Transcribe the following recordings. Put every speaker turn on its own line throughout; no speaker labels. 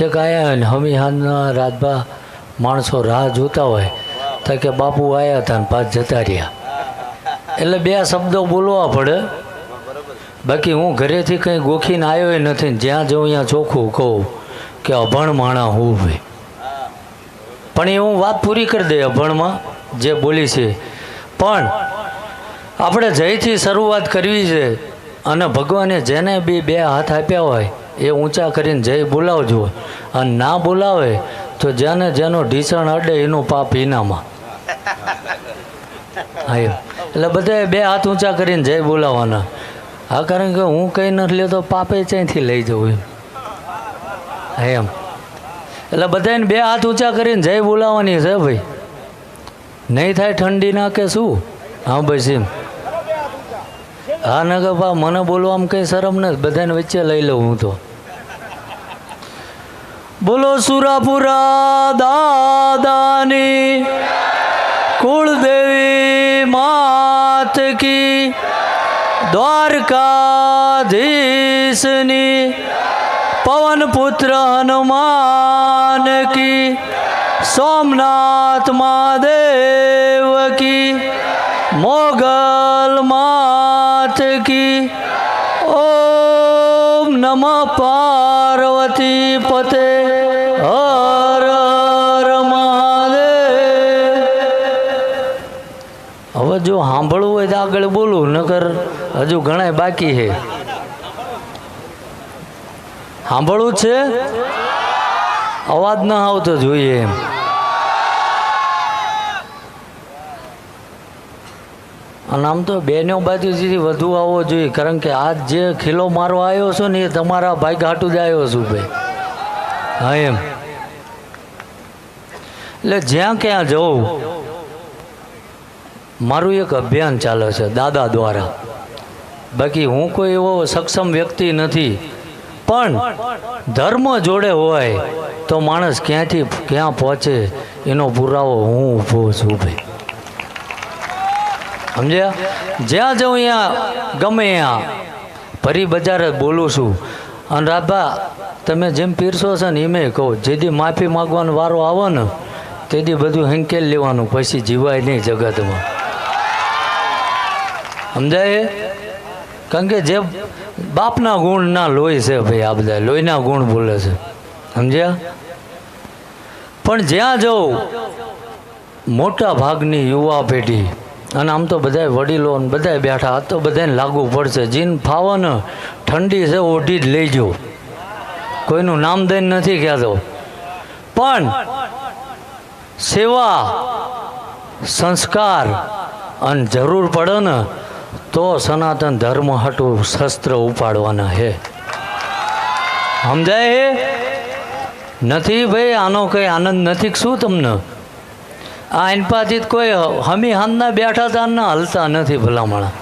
છેક આવ્યા હોય ને હમી હાથના રાતભા માણસો રાહ જોતા હોય તો કે બાપુ આવ્યા હતા ને પાછ જતા રહ્યા, એટલે બે શબ્દો બોલવા પડે. બાકી હું ઘરેથી કંઈ ગોખીને આવ્યો નથી. જ્યાં જઉં ત્યાં ચોખ્ખું કહું કે અભણ માણા હું ભાઈ. પણ એ હું વાત પૂરી કરી દે અભણમાં જે બોલી છે. પણ આપણે જયથી શરૂઆત કરવી છે અને ભગવાને જેને બી બે હાથ આપ્યા હોય એ ઊંચા કરીને જય બોલાવજો. અને ના બોલાવે તો જેને જેનો ઢીસણ અડે એનું પાપ ઈનામાં. હા એમ એટલે બધાએ બે હાથ ઊંચા કરીને જય બોલાવવાના. હા, કારણ કે હું કંઈ નથી લેતો પાપે ક્યાંયથી લઈ જવું એમ. હા એમ એટલે બધાને બે હાથ ઊંચા કરીને જય બોલાવવાની છે ભાઈ. નહીં થાય ઠંડી ના કે શું? હા બસ એમ. હા ને કે બા મને બોલવામાં કંઈ શરમ નથી, બધાને વચ્ચે લઈ લઉં હું તો. બોલો સુરાપુરા દાદાની કુળદેવી માત કી, દ્વારકાધીશની પવન પુત્ર હનુમાન કી, સોમનાથ મહાદેવ કી, મોગલ માત કી. ઓમ નમઃ પાર્વતી પતે હર હર મહાદેવ. હવે જો સાંભળવું હોય તો આગળ બોલું, નકર હજુ ઘણા બાકી છે. સાંભળવું છે, અવાજ ના આવતો જોઈએ એમ. અને આમ તો બેનો બાજુથી વધુ આવવો જોઈએ, કારણ કે આજ જે ખીલો મારવા આવ્યો છો ને એ તમારા ભાઈ હાટું જ આવ્યો છું ભાઈ. હા એમ એટલે જ્યાં ક્યાં જવું મારું એક અભિયાન ચાલે છે દાદા દ્વારા. બાકી હું કોઈ એવો સક્ષમ વ્યક્તિ નથી, પણ ધર્મ જોડે હોય તો માણસ ક્યાંથી ક્યાં પહોંચે એનો પુરાવો હું ઊભો છું ભાઈ. સમજ્યા? જ્યાં જાઉં ત્યાં ગમે ત્યાં ફરી બજાર જ બોલું છું. અને રાતભા તમે જેમ પીરસો છો ને એમ કહું, જેથી માફી માગવાનો વારો આવે ને તેથી બધું હેંકેલ લેવાનું, પછી જીવાય નહીં જગતમાં. સમજાય? કારણ કે જે બાપના ગુણના લોહી છે ભાઈ, આ બધા લોહીના ગુણ બોલે છે. સમજ્યા? પણ જ્યાં જાઉં મોટા ભાગની યુવા પેઢી, અને આમ તો બધા વડીલો બધા બેઠા, આ તો બધાને લાગુ પડશે. જીન ફાવો ને ઠંડી છે ઓઢી જ લેજો, કોઈનું નામ દઈને નથી કહેતો. પણ સેવા સંસ્કાર અને જરૂર પડે ને તો સનાતન ધર્મ હાટું શસ્ત્ર ઉપાડવાના હે. સમજાય હે? નથી ભાઈ, આનો કંઈ આનંદ નથી શું તમને? આ અનપાથી કોઈ હમી હાથના બેઠા હતા ના હલતા નથી ભલામણા.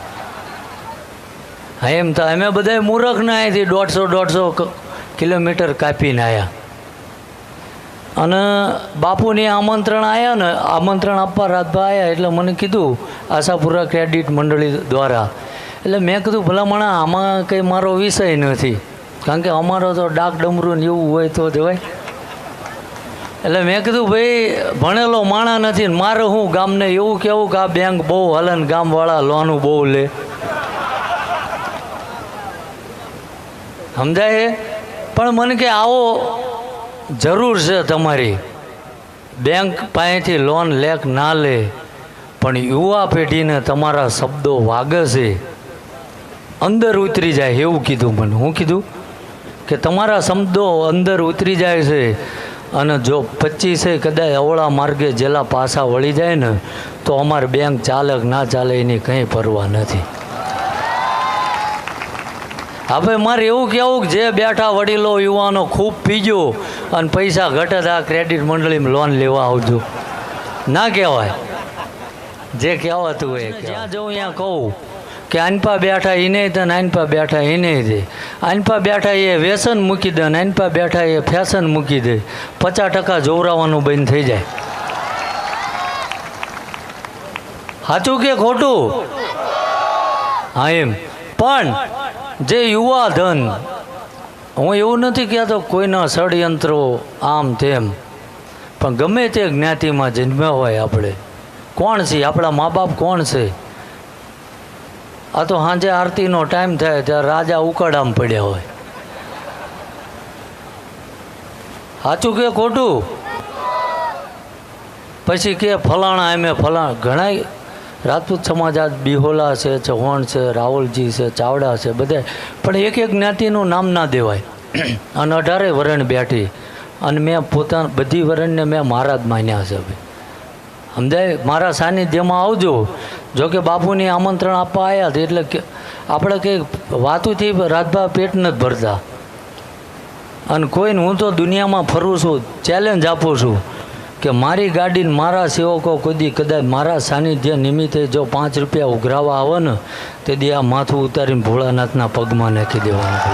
હા એમ તો અમે બધા મૂરખ ના અહીંથી 150 કિલોમીટર કાપીને આવ્યા. અને બાપુને આમંત્રણ આવ્યા ને, આમંત્રણ આપવા રાતભા આવ્યા એટલે મને કીધું આશાપુરા ક્રેડિટ મંડળી દ્વારા. એટલે મેં કીધું ભલામણા આમાં કંઈ મારો વિષય નથી, કારણ કે અમારો તો ડાક ડમરું એવું હોય તો જવાય. એટલે મેં કીધું ભાઈ ભણેલો માણા નથી, મારે હું ગામને એવું કહેવું કે આ બેંક બહુ હલે ને ગામવાળા લોનું બહુ લે. સમજાય? પણ મને કે આવો જરૂર છે તમારી, બેંક પાસેથી લોન લેક ના લે, પણ યુવા પેઢીને તમારા શબ્દો વાગે છે, અંદર ઉતરી જાય એવું કીધું મને. હું કીધું કે તમારા શબ્દો અંદર ઉતરી જાય છે, અને જો 25 કદાચ અવળા માર્ગે જેલા પાછા વળી જાય ને તો અમારે બેંક ચાલે કે ના ચાલે એની કંઈ પરવા નથી. હવે મારે એવું કહેવું કે જે બેઠા વડીલો યુવાનો ખૂબ પીજો અને પૈસા ઘટે આ ક્રેડિટ મંડળીમાં લોન લેવા આવજો, ના કહેવાય. જે કહેવાતું હોય જ્યાં જવું ત્યાં કહું કે આનપા બેઠા એ નહીં દે, આનપા બેઠા એ નહીં દે, આનપા બેઠા એ વ્યસન મૂકી દે, આનપા બેઠા એ ફેશન મૂકી દે, 50% જોવરાવાનું બંધ થઈ જાય. સાચું કે ખોટું? હા એમ. પણ જે યુવા ધન હું એવું નથી કહેતો કોઈના ષડયંત્રો આમ તેમ, પણ ગમે તે જ્ઞાતિમાં જન્મ્યા હોય આપણે, કોણ છે આપણા મા બાપ કોણ છે? આ તો સાંજે આરતીનો ટાઈમ થાય ત્યારે રાજા ઉકાળામાં પડ્યા હોય. સાચું કે ખોટું? પછી કે ફલાણા એમે ફલાણા. ઘણા રાજપૂત સમાજ આજ બિહોલા છે, ચૌહાણ છે, રાવલજી છે, ચાવડા છે, બધા, પણ એક એક જ્ઞાતિનું નામ ના દેવાય. અને 18 વરણ બેઠી અને મેં પોતાના બધી વરણને મેં મહારાજ માન્યા છે. ભાઈ સમજાય? મારા સાનિધ્યમાં આવજો. જો કે બાપુની આમંત્રણ આપવા આવ્યા હતા એટલે કે આપણે કંઈ વાતુથી રાજભા પેટ નથી ભરતા. અને કોઈને હું તો દુનિયામાં ફરું છું, ચેલેન્જ આપું છું કે મારી ગાડીને મારા સેવકો કોઈ કદાચ મારા સાનિધ્ય નિમિત્તે જો 5 રૂપિયા ઉઘરાવા આવે ને તે દી આ માથું ઉતારીને ભોળાનાથના પગમાં નાખી દેવાનું.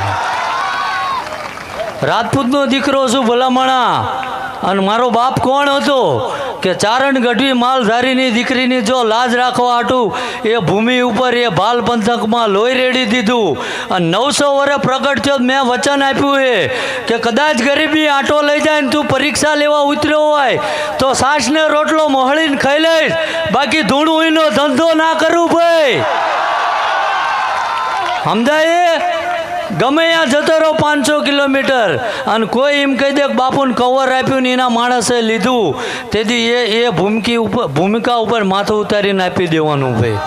રાજપૂતનો દીકરો છું ભલામણા. અને મારો બાપ કોણ હતો કે ચારણ ગઢવી માલધારીની દીકરીની જો લાજ રાખવા હાટું એ ભૂમિ ઉપર એ ભાલ પંથકમાં લોહી રેડી દીધું. અને 900 વર્ષ પ્રગટ થયો. મેં વચન આપ્યું કે કદાચ ગરીબી આંટો લઈ જાય ને તું પરીક્ષા લેવા ઉતર્યો હોય તો સાસને રોટલો મોહળીને ખાઈ લઈશ, બાકી ધૂણુંનો ધંધો ના કરું ભાઈ. સમજાય? ગમે ત્યાં જતો રહો 500 કિલોમીટર અને કોઈ એમ કહી દે કે બાપુને કવર આપ્યું ને એના માણસે લીધું, તેથી એ ભૂમિકા ઉપર માથું ઉતારીને આપી દેવાનું ભાઈ.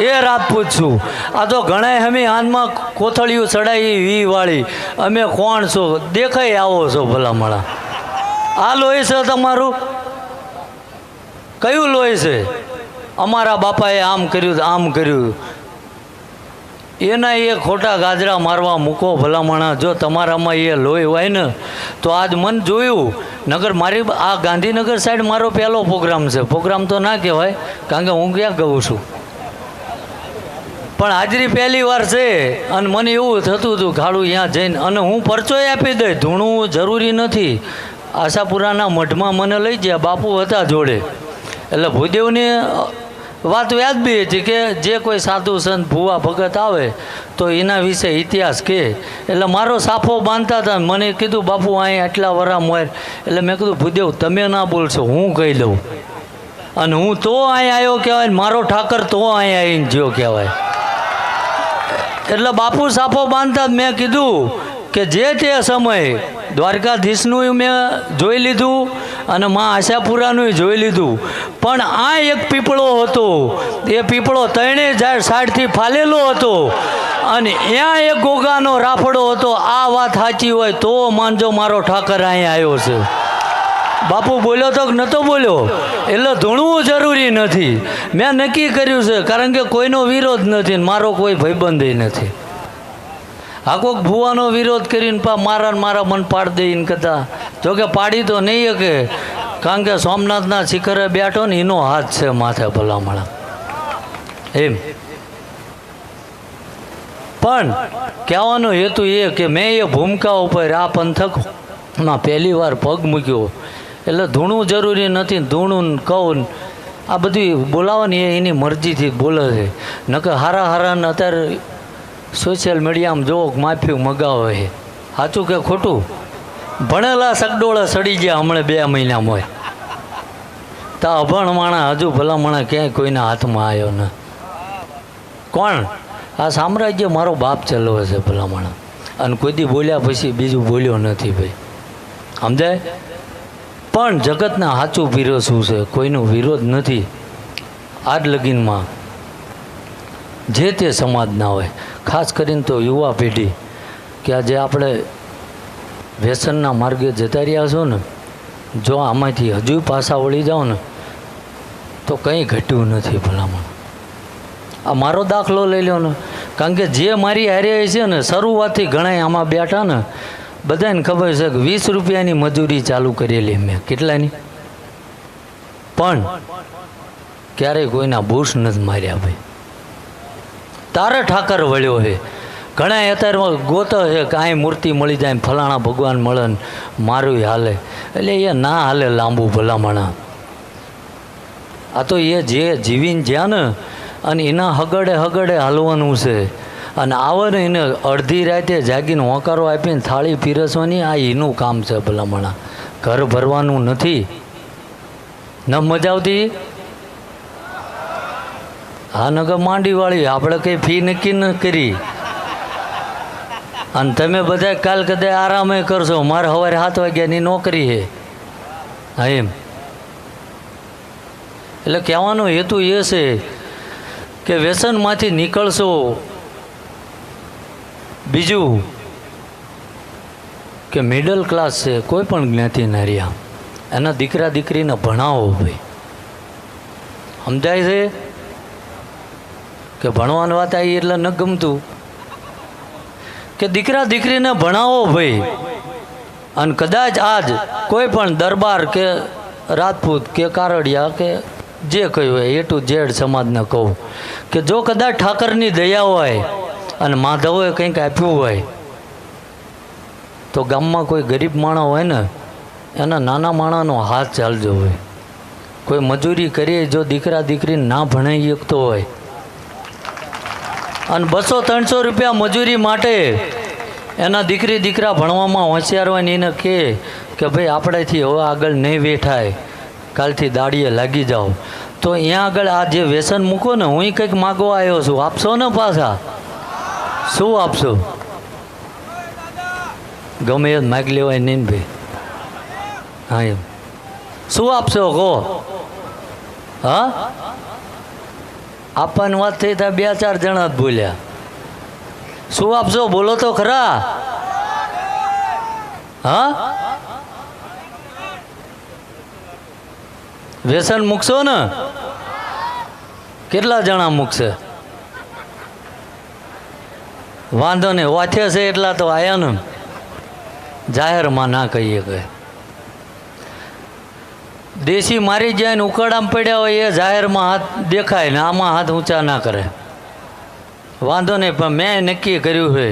એ રાજપૂત છું. આ તો ઘણા અમે હાથમાં કોથળીઓ ચડાવી વાળી અમે કોણ છો દેખાઈ આવો છો ભલામણા. આ લોહી છે તમારું? કયું લોહી છે? અમારા બાપાએ આમ કર્યું આમ કર્યું. એના એ ખોટા ગાજરા મારવા મૂકો ભલામણા. જો તમારામાં એ લોહી હોય ને તો આજ મન જોયું. નગર મારી આ ગાંધીનગર સાઈડ મારો પહેલો પ્રોગ્રામ છે. પ્રોગ્રામ તો ના કહેવાય કારણ કે હું ક્યાં કહું છું, પણ હાજરી પહેલી વાર છે. અને મને એવું થતું હતું ખાડું ત્યાં જઈને અને હું પરચોય આપી દઈ. ધૂણું જરૂરી નથી. આશાપુરાના મઠમાં મને લઈ ગયા, બાપુ હતા જોડે. એટલે ભૂદેવની વાત વ્યાજબી હતી કે જે કોઈ સાધુ સંત ભુવા ભગત આવે તો એના વિશે ઇતિહાસ કહે. એટલે મારો સાફો બાંધતા હતા. મને કીધું બાપુ અહીં આટલા વરા મોર. એટલે મેં કીધું ભૂદેવ તમે ના બોલશો, હું કહી દઉં. અને હું તો અહીં આવ્યો કહેવાય, મારો ઠાકર તો અહીં આવીને જ્યો કહેવાય. એટલે બાપુ સાફો બાંધતા મેં કીધું કે જે તે સમયે દ્વારકાધીશનું મેં જોઈ લીધું અને માં આશાપુરાનું જોઈ લીધું, પણ આ એક પીપળો હતો. એ પીપળો 3 સાઈડથી ફાલેલો હતો અને ત્યાં એક ગોગાનો રાફડો હતો. આ વાત સાચી હોય તો માનજો મારો ઠાકર અહીંયા આવ્યો છે. બાપુ બોલ્યો તો નહોતો બોલ્યો? એટલે ધૂણવું જરૂરી નથી. મેં નક્કી કર્યું છે કારણ કે કોઈનો વિરોધ નથી, મારો કોઈ ભાઈબંધ નથી. આ કોઈક ભુવાનો વિરોધ કરીને મારા મન પાડી દઈને કહેતા. જોકે પાડી તો નહીં કે કારણ કે સોમનાથના શિખરે બેઠો ને એનો હાથ છે માથે ભલામણા એમ. પણ કહેવાનો હેતુ એ કે મેં એ ભૂમિકા ઉપર આ પંથકમાં પહેલી વાર પગ મૂક્યો. એટલે ધૂણું જરૂરી નથી. ધૂણું કહું આ બધું બોલાવવાની એની મરજીથી બોલે છે. નકર હારાને અત્યારે સોશિયલ મીડિયામાં જોવો માફી મગાવે છે. સાચું કે ખોટું? ભણેલા સગડોળા સડી ગયા હમણાં 2 મહિનામાં હોય. તા અભણ માણા હજુ ભલામણા ક્યાંય કોઈના હાથમાં આવ્યો ને. કોણ? આ સામ્રાજ્ય મારો બાપ ચલાવે છે ભલામણા. અને કોઈ દી બોલ્યા પછી બીજું બોલ્યો નથી ભાઈ. સમજાય? પણ જગતના સાચું પીરો શું છે? કોઈનો વિરોધ નથી. આજ લગીનમાં જે તે સમાજના હોય, ખાસ કરીને તો યુવા પેઢી કે આજે આપણે વ્યસનના માર્ગે જતા રહ્યા છો ને, જો આમાંથી હજુ પાછા વળી જાઓ ને તો કંઈ ઘટ્યું નથી ભલામણ. આ મારો દાખલો લઈ લો ને, કારણ કે જે મારી હારે છે ને શરૂઆતથી ઘણા આમાં બેઠા ને બધાને ખબર છે કે 20 રૂપિયાની મજૂરી ચાલુ કરેલી મેં. કેટલાની? પણ ક્યારેય કોઈના બૂસ નથી માર્યા ભાઈ. તારે ઠાકર વળ્યો છે. ઘણા અત્યારે ગોતો છે કે અહીં મૂર્તિ મળી જાય, ફલાણા ભગવાન મળે ને મારું હાલે. એટલે એ ના હાલે લાંબુ ભલામણા. આ તો એ જે જીવીને જ્યાં ને અને એના હગડે હાલવાનું છે. અને આવે ને એને અડધી રાતે જાગીને હોંકારો આપીને થાળી પીરસવાની, આ એનું કામ છે ભલામણા. ઘર ભરવાનું નથી. ન મજા આવતી? હા, નગર માંડીવાળી આપણે કંઈ ફી નક્કી ન કરી. અને તમે બધા કાલ કદાચ આરામે કરશો. મારે સવારે 7 વાગ્યાની નોકરી છે. હા એમ. એટલે કહેવાનો હેતુ એ છે કે વ્યસનમાંથી નીકળશો. બીજું કે મિડલ ક્લાસ છે, કોઈ પણ જ્ઞાતિના રહ્યા, એના દીકરા દીકરીને ભણાવો ભાઈ. સમજાય છે કે ભણવાની વાત આવી એટલે ન ગમતું કે દીકરા દીકરીને ભણાવો ભાઈ. અને કદાચ આજ કોઈ પણ દરબાર કે રાજપૂત કે કારડિયા કે જે કહ્યું હોય એ ટુ ઝેડ સમાજને કહું કે જો કદાચ ઠાકરની દયા હોય અને માધવોએ કંઈક આપ્યું હોય તો ગામમાં કોઈ ગરીબ માણસ હોય ને એના નાના માણસનો હાથ ચાલજો હોય. કોઈ મજૂરી કરીએ જો દીકરા દીકરીને ના ભણાવી શકતો હોય અને 200-300 રૂપિયા મજૂરી માટે એના દીકરી દીકરા ભણવામાં હોશિયાર હોય ને એને કહે કે ભાઈ આપણાથી હવે આગળ નહીં વેઠાય, કાલથી દાડીએ લાગી જાઓ, તો અહીંયા આગળ આ જે વ્યસન મૂકો ને, હું કંઈક માગવા આવ્યો છું, આપશો ને પાછા? શું આપશો? ગમે એ માગ લેવાય નહીં ભાઈ. હા એમ. શું આપશો કહો? હા, આપવાની વાત થઈ ત્યાં 2-4 જણા જ બોલ્યા. શું આપશો બોલો તો ખરા? હા, વ્યસન મૂકશો ને? કેટલા જણા મૂકશે? વાંધો નહીં, વાંચે છે એટલા તો આયા ને. જાહેરમાં ના કહીએ કે દેશી મારી જાય ને ઉકાળામાં પડ્યા હોય એ જાહેરમાં હાથ દેખાય ને આમાં હાથ ઊંચા ના કરે. વાંધો નહીં, પણ મેં નક્કી કર્યું છે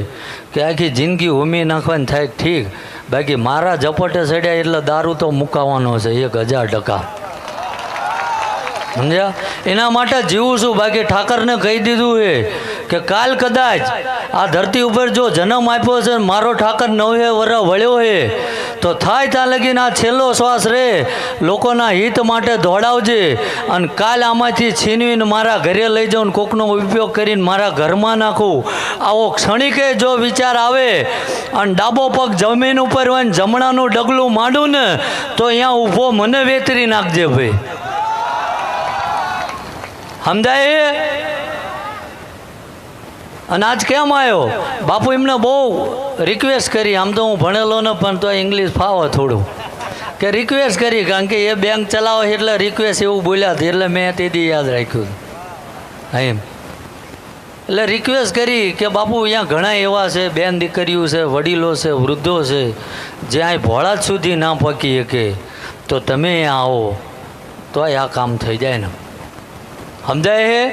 કે આખી જિંદગી ઉમી નાખવાની થાય ઠીક, બાકી મારા ઝપટે ચડ્યા એટલે દારૂ તો મુકાવાનો છે 1000%. સમજ્યા? એના માટે જીવું છું. બાકી ઠાકરને કહી દીધું છે કે કાલ કદાચ આ ધરતી ઉપર જો જન્મ આપ્યો છે, મારો ઠાકર 9 વર્ષ વળ્યો છે, તો થાય ત્યાં લગીને આ છેલ્લો શ્વાસ રહે લોકોના હિત માટે દોડાવજે. અને કાલ આમાંથી છીનવીને મારા ઘરે લઈ જાઉં, કોકનો ઉપયોગ કરીને મારા ઘરમાં નાખું, આવો ક્ષણિકે જો વિચાર આવે અને ડાબો પગ જમીન ઉપર હોય ને જમણાનું ડગલું માંડું ને તો અહીંયા ઊભો મને વેતરી નાખજે ભાઈ. સમજાય? અને આજ કેમ આવ્યો? બાપુ એમને બહુ રિક્વેસ્ટ કરી. આમ તો હું ભણેલો ને, પણ તો ઇંગ્લિશ ફાવે થોડું, કે રિક્વેસ્ટ કરી, કારણ કે એ બેંક ચલાવે એટલે રિક્વેસ્ટ એવું બોલ્યા હતી એટલે મેં તેથી યાદ રાખ્યું. એમ એટલે રિક્વેસ્ટ કરી કે બાપુ અહીંયા ઘણા એવા છે, બેન દીકરીઓ છે, વડીલો છે, વૃદ્ધો છે, જે અહીં ભોળાજ સુધી ના પકી શકે, તો તમે અહીંયા આવો તો આ કામ થઈ જાય ને. સમજાય હે?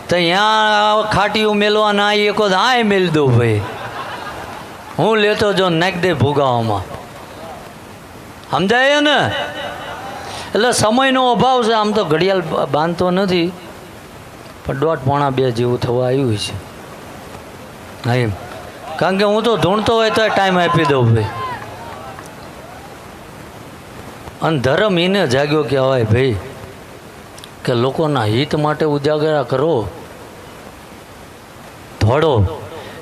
તો અહીંયા ખાટીયું મેલવા ના આવી શકો તો આ મેલ દો ભાઈ. હું લેતો જો નાખ દે ભૂગાવામાં. સમજાય ને? એટલે સમયનો અભાવ છે. આમ તો ઘડિયાળ બાંધતો નથી, પણ 1.5-2 જેવું થવા આવ્યું છે. હા એમ. કારણ કે હું તો ધૂણતો હોય તો ટાઈમ આપી દઉં ભાઈ. અને ધર્મ એને જાગ્યો કહેવાય ભાઈ કે લોકોના હિત માટે ઉજાગરા કરો, ધોડો,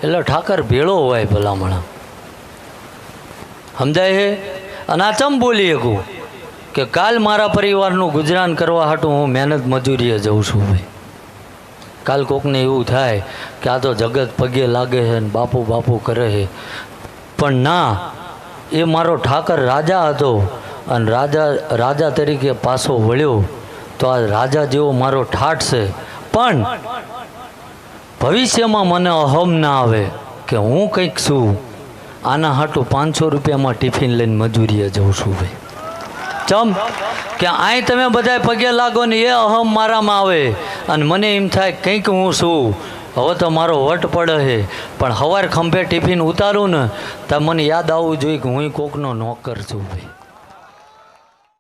એટલે ઠાકર ભેળો હોય ભલામણા. સમજાય છે? અને આ ચમ બોલી શકું કે કાલ મારા પરિવારનું ગુજરાન કરવા હાટું હું મહેનત મજૂરીએ જઉં છું ભાઈ. કાલ કોકને એવું થાય કે આ તો જગત પગે લાગે છે ને બાપુ બાપુ કરે છે, પણ ના, એ મારો ઠાકર રાજા હતો અને રાજા તરીકે પાછો વળ્યો, તો આ રાજા જેવો મારો ઠાઠ છે. પણ ભવિષ્યમાં મને અહમ ના આવે કે હું કંઈક છું, આના હાટું 500 રૂપિયામાં ટિફિન લઈને મજૂરીએ જઉં છું ભાઈ. ચમ કે અહીં તમે બધા પગે લાગો ને એ અહમ મારામાં આવે અને મને એમ થાય કંઈક હું છું, હવે તો મારો વટ પડે છે, પણ સવાર ખંભે ટિફિન ઉતારું ને તો મને યાદ આવવું જોઈએ કે હું કોકનો નોકર છું ભાઈ.